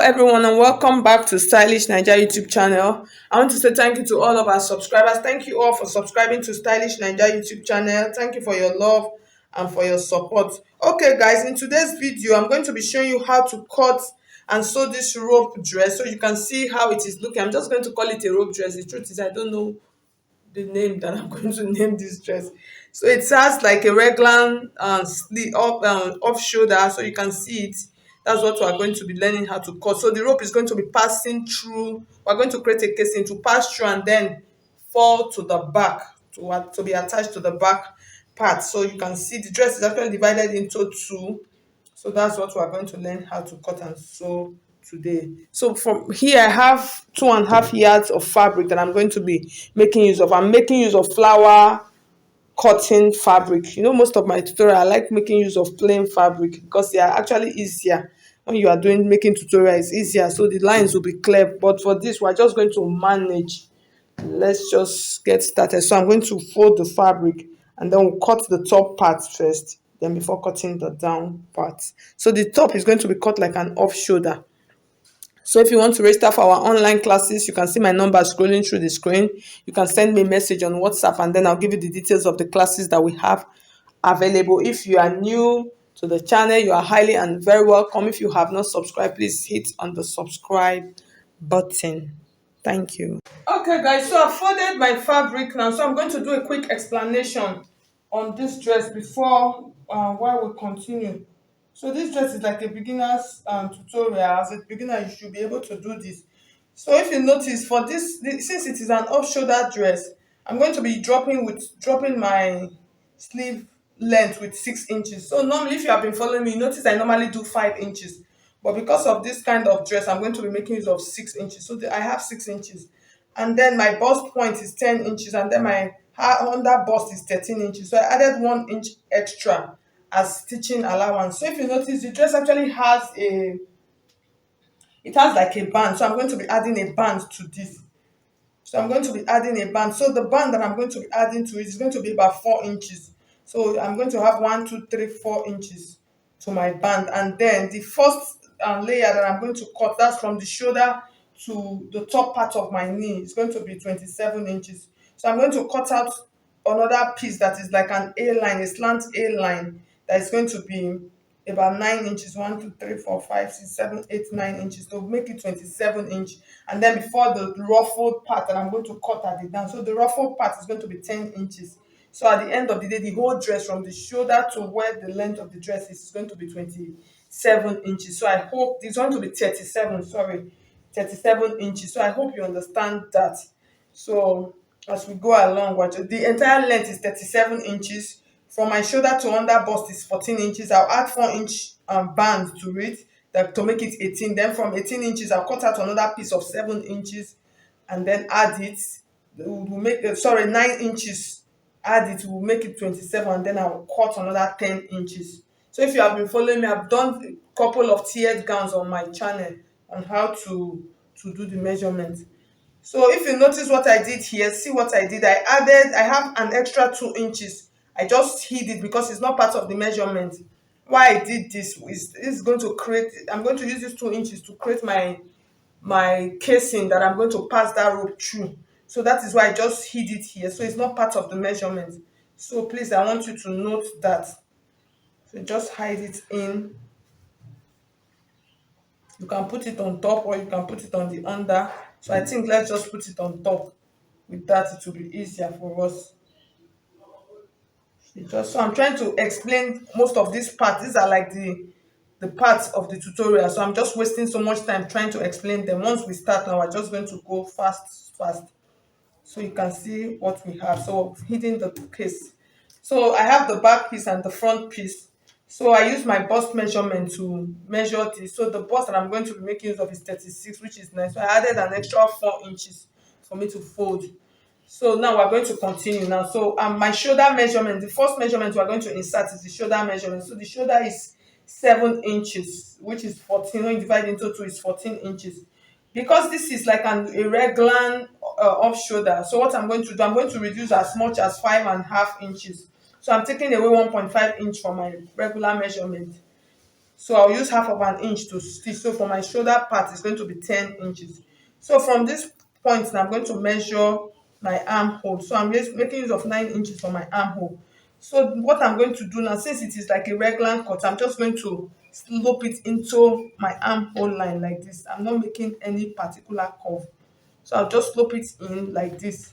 everyone, and welcome back to Stylish Naija YouTube channel. I want to say thank you to all of our subscribers. Thank you all for subscribing to Stylish Naija YouTube channel. Thank you for your love and for your support. Okay, guys, in today's video, I'm going to be showing you how to cut and sew this rope dress so you can see how it is looking. I'm just going to call it a rope dress. The truth is, I don't know the name that I'm going to name this dress. So it has like a regular sleeve up off shoulder, so you can see it. That's what we are going to be learning how to cut. So the rope is going to be passing through. We're going to create a casing to pass through and then fall to the back to be attached to the back part. So you can see the dress is actually divided into two. So that's what we're going to learn how to cut and sew today. So from here I have 2.5 yards of fabric that I'm going to be making use of. I'm making use of flower cotton fabric. You know, most of my tutorial I like making use of plain fabric because they are actually easier. When you are doing making tutorial, it's easier, so the lines will be clear. But for this, we're just going to manage. Let's just get started. So I'm going to fold the fabric and then we'll cut the top part first, then before cutting the down part. So the top is going to be cut like an off shoulder. So if you want to register for our online classes, you can see my number scrolling through the screen. You can send me a message on WhatsApp and then I'll give you the details of the classes that we have available. If you are new to the channel, you are highly and very welcome. If you have not subscribed, please hit on the subscribe button. Thank you. Okay, guys, so I've folded my fabric now. So I'm going to do a quick explanation on this dress before while we continue. So this dress is like a beginner's tutorial. As a beginner, you should be able to do this. So if you notice, for since it is an off-shoulder dress, I'm going to be dropping my sleeve length with 6 inches. So normally, if you have been following me, you notice I normally do 5 inches. But because of this kind of dress, I'm going to be making use of 6 inches. So I have 6 inches. And then my bust point is 10 inches. And then my under bust is 13 inches. So I added 1 inch extra as stitching allowance. So if you notice, the dress actually has it has like a band. So I'm going to be adding a band to this. So I'm going to be adding a band. So the band that I'm going to be adding to it is going to be about 4 inches. So I'm going to have 1, 2, 3, 4 inches to my band. And then the first layer that I'm going to cut, that's from the shoulder to the top part of my knee, is going to be 27 inches. So I'm going to cut out another piece that is like an A line, a slant A line, that is going to be about 9 inches. 1, 2, 3, 4, 5, 6, 7, 8, 9 inches to make it 27 inch. And then before the ruffled part that I'm going to cut at the down, so the ruffled part is going to be 10 inches. So at the end of the day, the whole dress from the shoulder to where the length of the dress is going to be 27 inches. So I hope it's going to be 37, sorry, 37 inches. So I hope you understand that. So as we go along, the entire length is 37 inches. From my shoulder to under bust is 14 inches. I'll add 4 inch band to it to make it 18. Then from 18 inches, I'll cut out another piece of 7 inches and then add it. We'll make 9 inches. Add it, we'll make it 27, and then I'll cut another 10 inches. So if you have been following me, I've done a couple of tiered gowns on my channel on how to do the measurement. So if you notice what I did here, see what I did. I have an extra 2 inches. I just hid it because it's not part of the measurement. Why I did this is going to create, I'm going to use these 2 inches to create my casing that I'm going to pass that rope through. So that is why I just hid it here. So it's not part of the measurement. So please, I want you to note that. So just hide it in. You can put it on top or you can put it on the under. So I think let's just put it on top. With that, it will be easier for us. So I'm trying to explain most of these parts. These are like the parts of the tutorial. So I'm just wasting so much time trying to explain them. Once we start now, we're just going to go fast. So you can see what we have. So hidden the case. So I have the back piece and the front piece. So I use my bust measurement to measure this. So the bust that I'm going to be making use of is 36, which is nice. So I added an extra 4 inches for me to fold. So now we're going to continue now. So my shoulder measurement, the first measurement we're going to insert is the shoulder measurement. So the shoulder is 7 inches, which is 14. When you divide into 2, is 14 inches. Because this is like a regular off shoulder, so what I'm going to do, I'm going to reduce as much as 5.5 inches. So I'm taking away 1.5 inch from my regular measurement. So I'll use half of an inch to stitch. So for my shoulder part, it's going to be 10 inches. So from this point, now I'm going to measure my armhole. So I'm just making use of 9 inches for my armhole. So what I'm going to do now, since it is like a regular cut, I'm just going to slope it into my armhole line like this. I'm not making any particular curve. So I'll just slope it in like this,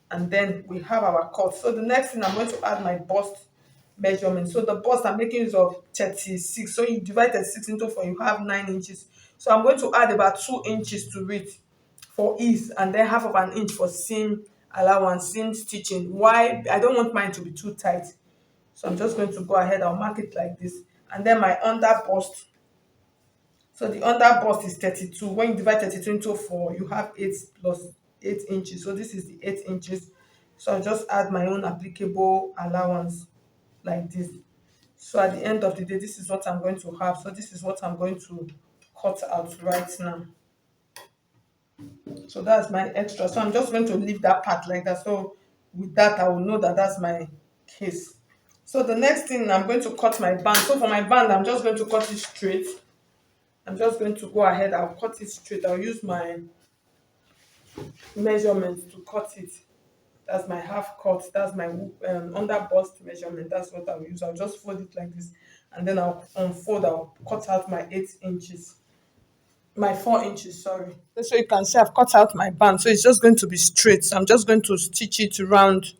and then we have our cut. So the next thing, I'm going to add my bust measurement. So the bust, I'm making use of 36. So you divide 36 into 4, you have 9 inches. So I'm going to add about 2 inches to it for ease, and then half of an inch for seam allowance, seam stitching. Why? I don't want mine to be too tight. So I'm just going to go ahead, I'll mark it like this. And then my under bust. So the under bust is 32. When you divide 32 into 4, you have 8 plus 8 inches. So this is the 8 inches. So I'll just add my own applicable allowance like this. So at the end of the day, this is what I'm going to have. So this is what I'm going to cut out right now. So that's my extra. So I'm just going to leave that part like that. So with that, I will know that that's my case. So the next thing, I'm going to cut my band. So for my band, I'm just going to cut it straight. I'm just going to go ahead, I'll cut it straight. I'll use my measurements to cut it. That's my half cut. That's my under bust measurement. That's what I'll use. I'll just fold it like this, and then I'll unfold. I'll cut out my 8 inches, my 4 inches. Sorry. So you can see I've cut out my band. So it's just going to be straight. So I'm just going to stitch it around.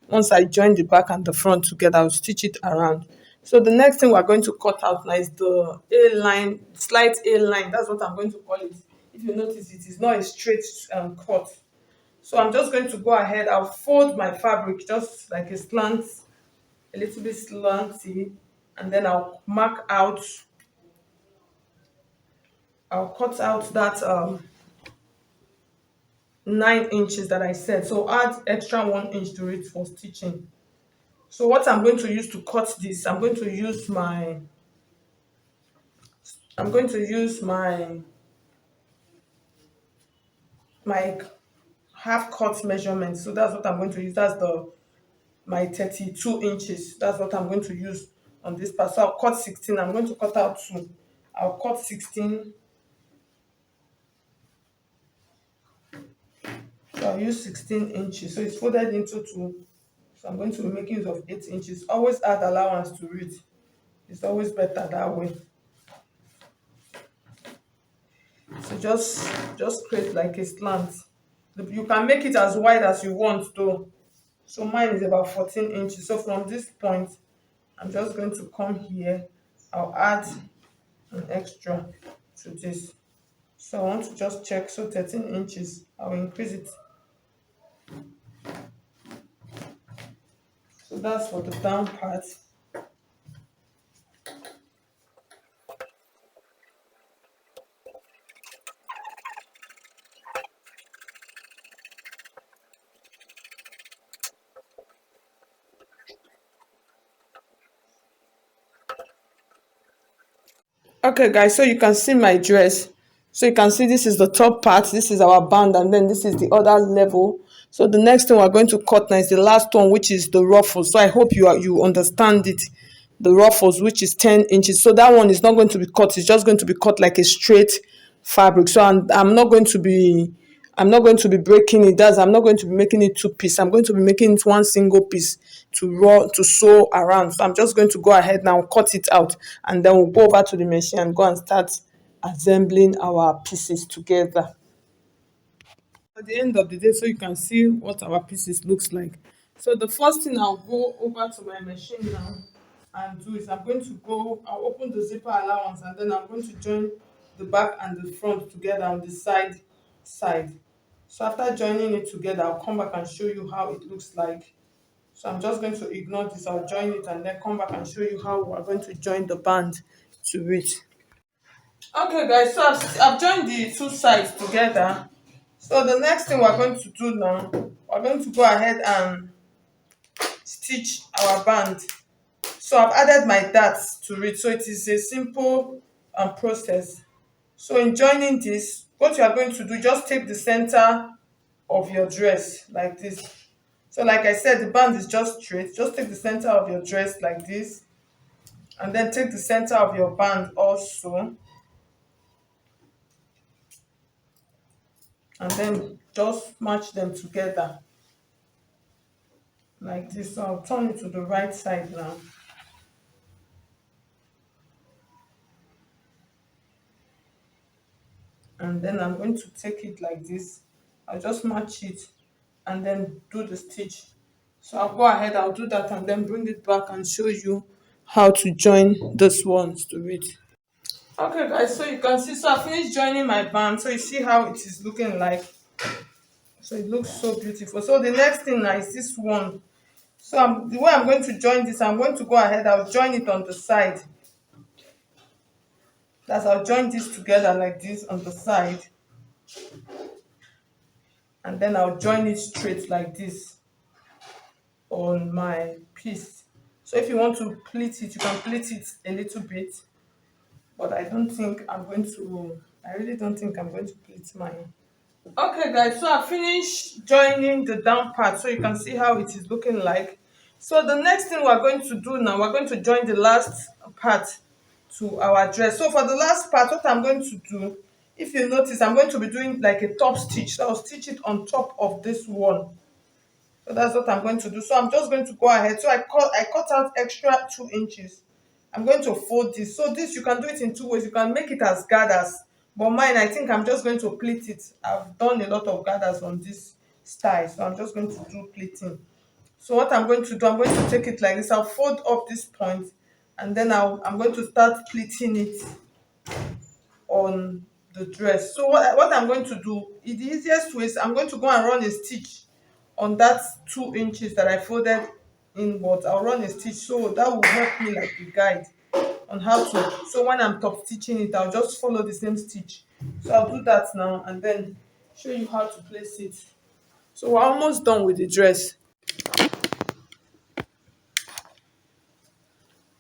Once I join the back and the front together, I'll stitch it around. So the next thing we're going to cut out now is the A line, slight A line. That's what I'm going to call it. If you notice, it is not a straight cut. So I'm just going to go ahead. I'll fold my fabric just like a slant, a little bit slanty, and then I'll mark out. I'll cut out that 9 inches that I said. So add extra 1 inch to it for stitching. So what I'm going to use to cut this, I'm going to use my half cut measurement. So that's what I'm going to use. That's the my 32 inches. That's what I'm going to use on this part. So I'll cut 16. I'm going to cut out 2. I'll cut 16. So I'll use 16 inches. So it's folded into 2. So I'm going to be making use of 8 inches. Always add allowance to it. It's always better that way. So just create like a slant. You can make it as wide as you want though. So mine is about 14 inches. So from this point, I'm just going to come here. I'll add an extra to this. So I want to just check. So 13 inches. I'll increase it. So that's for the down part. Okay guys, so you can see my dress. So you can see this is the top part, this is our band, and then this is the other level. So the next thing we're going to cut now is the last one, which is the ruffles. So I hope you understand it. The ruffles, which is 10 inches. So that one is not going to be cut, it's just going to be cut like a straight fabric. So I'm not going to be breaking it. I'm not going to be making it two piece. I'm going to be making it one single piece to sew around. So I'm just going to go ahead now, cut it out, and then we'll go over to the machine and go and start assembling our pieces together. At the end of the day, so you can see what our pieces looks like. So the first thing, I'll go over to my machine now and do is I'll open the zipper allowance, and then I'm going to join the back and the front together on the side. So after joining it together, I'll come back and show you how it looks like. So I'm just going to ignore this. I'll join it and then come back and show you how we're going to join the band to it. Okay guys, so I've joined the two sides together. So the next thing we're going to do now, we're going to go ahead and stitch our band. So I've added my darts to it. So it is a simple process. So in joining this, what you are going to do, just take the center of your dress like this. So like I said, the band is just straight. Just take the center of your dress like this, And then take the center of your band also, and then just match them together like this. So I'll turn it to the right side now. And then I'm going to take it like this. I'll just match it and then do the stitch. So I'll go ahead, I'll do that and then bring it back and show you how to join this ones to it. Okay guys, so you can see, so I finished joining my band. So you see how it is looking like. So it looks so beautiful. So the next thing now is this one. So the way I'm going to join this, I'm going to go ahead, I'll join it on the side. That's, I'll join this together like this on the side. And then I'll join it straight like this on my piece. So if you want to pleat it, you can pleat it a little bit. But I don't think I'm going to, I really don't think I'm going to pleat mine. Okay guys, so I finished joining the down part, so you can see how it is looking like. So the next thing we're going to do now, we're going to join the last part to our dress. So for the last part, what I'm going to do, if you notice, I'm going to be doing like a top stitch. So I'll stitch it on top of this one. So that's what I'm going to do. So I'm just going to go ahead. So I cut out extra 2 inches. I'm going to fold this. So this, you can do it in two ways. You can make it as gathers, but mine, I think I'm just going to pleat it. I've done a lot of gathers on this style, so I'm just going to do pleating. So what I'm going to do, I'm going to take it like this. I'll fold up this point, and then I'm going to start pleating it on the dress. So what I'm going to do, the easiest way is I'm going to go and run a stitch on that 2 inches that I folded inwards. I'll run a stitch, so that will help me like a guide on how to. So when I'm top stitching it, I'll just follow the same stitch. So I'll do that now and then show you how to place it. So we're almost done with the dress.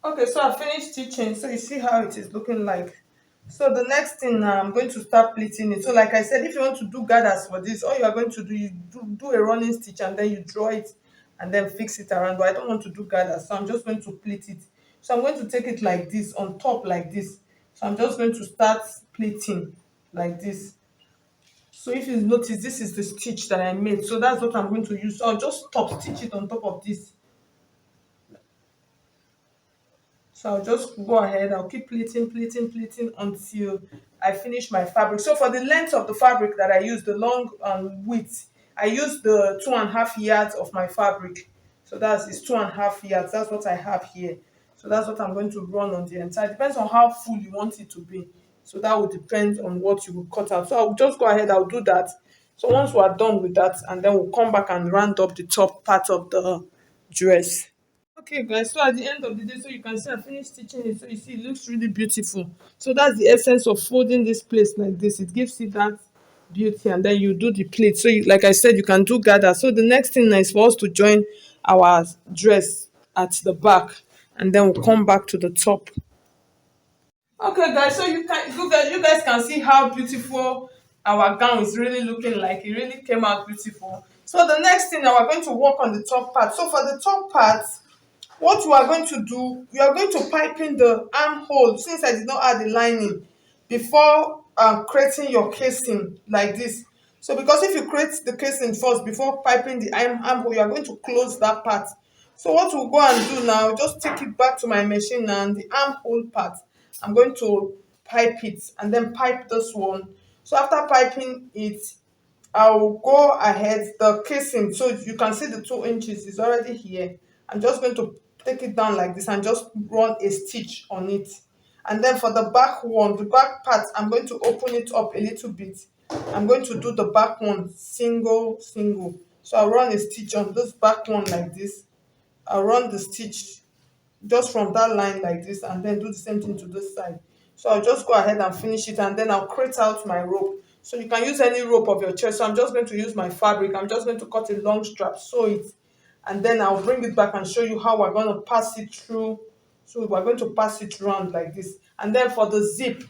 Okay, so I finished stitching. So you see how it is looking like. So the next thing now, I'm going to start pleating it. So like I said, if you want to do gathers for this, all you are going to do, you do a running stitch and then you draw it and then fix it around. But I don't want to do gathers, so I'm just going to pleat it. So I'm going to take it like this, on top like this. So I'm just going to start pleating like this. So if you notice, this is the stitch that I made. So that's what I'm going to use. So I'll just top stitch it on top of this. So I'll just go ahead, I'll keep pleating until I finish my fabric. So for the length of the fabric that I use, the long width, I use the 2.5 yards of my fabric. So that's, it's 2.5 yards. That's what I have here. So that's what I'm going to run on the entire. Depends on how full you want it to be. So that will depend on what you will cut out. So I'll just go ahead, I'll do that. So once we're done with that, and then we'll come back and round up the top part of the dress. Okay guys, so at the end of the day, so you can see I finished stitching it. So you see it looks really beautiful. So that's the essence of folding this place like this. It gives you that beauty, and then you do the plate. So you, like I said, you can do gather. So the next thing is for us to join our dress at the back, and then we'll come back to the top. Okay guys, so you guys can see how beautiful our gown is really looking like. It really came out beautiful. So the next thing now, we're going to work on the top part. So for the top part, what you are going to do, you are going to pipe in the armhole, since I did not add the lining before creating your casing like this. So because if you create the casing first before piping the armhole, you are going to close that part. So what we'll go and do now, just take it back to my machine now, and the armhole part, I'm going to pipe it and then pipe this one. So after piping it, I'll go ahead, the casing, so you can see the 2 inches is already here. I'm just going to take it down like this and just run a stitch on it. And then for the back one, the back part, I'm going to open it up a little bit. I'm going to do the back one single. So I'll run a stitch on this back one like this. I'll run the stitch just from that line like this, and then do the same thing to this side. So I'll just go ahead and finish it, and then I'll crate out my rope. So you can use any rope of your choice. So I'm just going to use my fabric. I'm just going to cut a long strap, sew it, and then I'll bring it back and show you how we're going to pass it through. So we're going to pass it around like this. And then for the zip,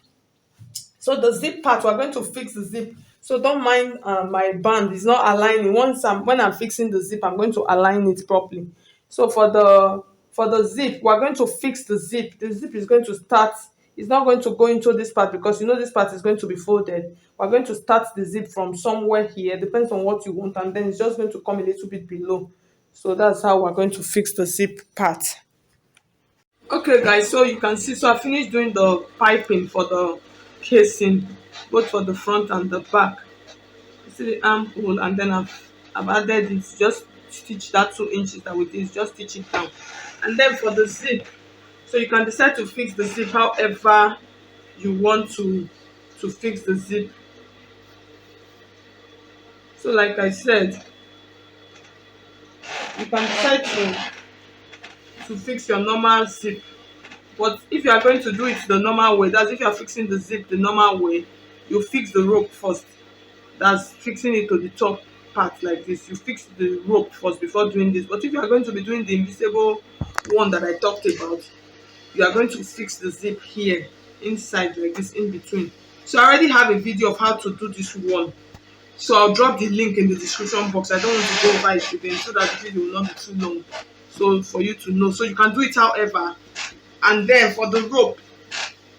so the zip part, we're going to fix the zip. So don't mind my band is not aligning. When I'm fixing the zip, I'm going to align it properly. So for the For the zip, we're going to fix the zip. The zip is going to start, it's not going to go into this part because you know this part is going to be folded. We're going to start the zip from somewhere here, depends on what you want, and then it's just going to come a little bit below. So that's how we're going to fix the zip part. Okay guys, so you can see, so I finished doing the piping for the casing, both for the front and the back. You see the armhole, and then I've added it, just stitch that 2 inches that we did, just stitch it down. And then for the zip, so you can decide to fix the zip however you want to fix the zip. So like I said, you can decide to fix your normal zip. But if you are going to do it the normal way, that's if you are fixing the zip the normal way, you fix the rope first. That's fixing it to the top part like this. You fix the rope first before doing this. But if you are going to be doing the invisible one that I talked about, you are going to fix the zip here inside like this, in between. So I already have a video of how to do this one, so I'll drop the link in the description box. I don't want to go over it again so that the video will not be too long, so for you to know, so you can do it however. And then for the rope,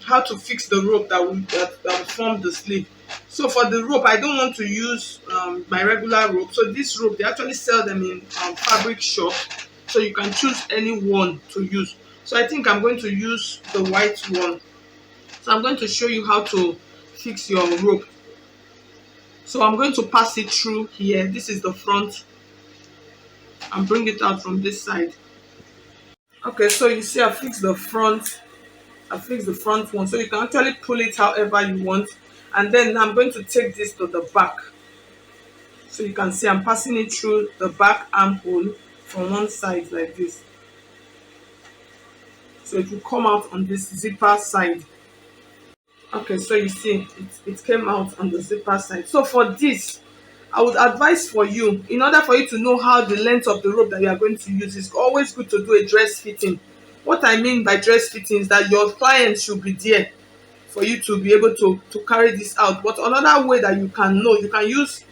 how to fix the rope that will form the sleeve. So for the rope, I don't want to use my regular rope. So this rope, they actually sell them in fabric shop, so you can choose any one to use. So I think I'm going to use the white one. So I'm going to show you how to fix your rope. So I'm going to pass it through here. This is the front, and bring it out from this side. Okay, so you see I fixed the front one, so you can actually pull it however you want. And then I'm going to take this to the back. So you can see I'm passing it through the back armhole from one side like this. So it will come out on this zipper side. Okay, so you see it came out on the zipper side. So for this, I would advise for you, in order for you to know how the length of the rope that you are going to use, it's always good to do a dress fitting. What I mean by dress fitting is that your client should be there for you to be able to carry this out. But another way that you can know, you can use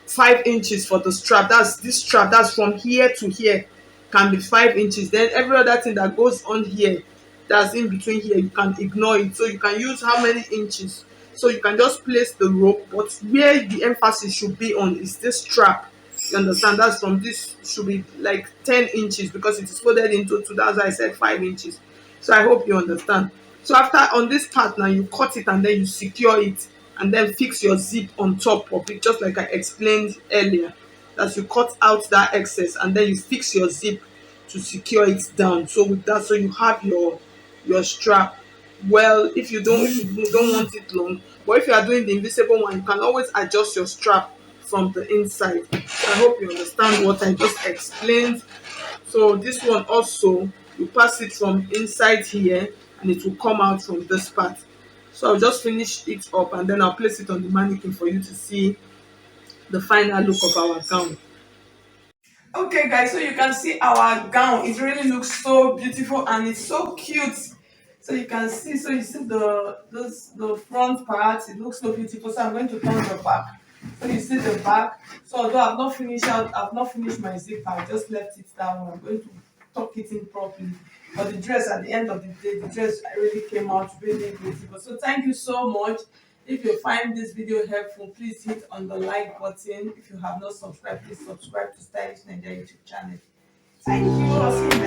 5 inches for the strap. That's this strap, that's from here to here, can be 5 inches. Then every other thing that goes on here, that's in between here, you can ignore it. So you can use how many inches. So you can just place the rope, but where the emphasis should be on is this strap. You understand? That's from this should be like 10 inches because it is folded into two. That's why I said 5 inches. So I hope you understand. So after on this part now, you cut it and then you secure it, and then fix your zip on top of it, just like I explained earlier. That you cut out that excess and then you fix your zip to secure it down. So with that, so you have your strap. Well, if you don't want it long, but if you are doing the invisible one, you can always adjust your strap from the inside. So I hope you understand what I just explained. So this one also, you pass it from inside here and it will come out from this part. So I'll just finish it up and then I'll place it on the mannequin for you to see the final look of our gown. Okay guys, so you can see our gown. It really looks so beautiful and it's so cute. So you can see, so you see the front part, it looks so beautiful. So I'm going to turn the back. So you see the back. So although I've not finished my zip, I just left it that way. I'm going to tuck it in properly. But the dress, at the end of the day, the dress really came out really beautiful. So thank you so much. If you find this video helpful, please hit on the like button. If you have not subscribed, please subscribe to Stylish Naija YouTube channel. Thank you. I'll see you next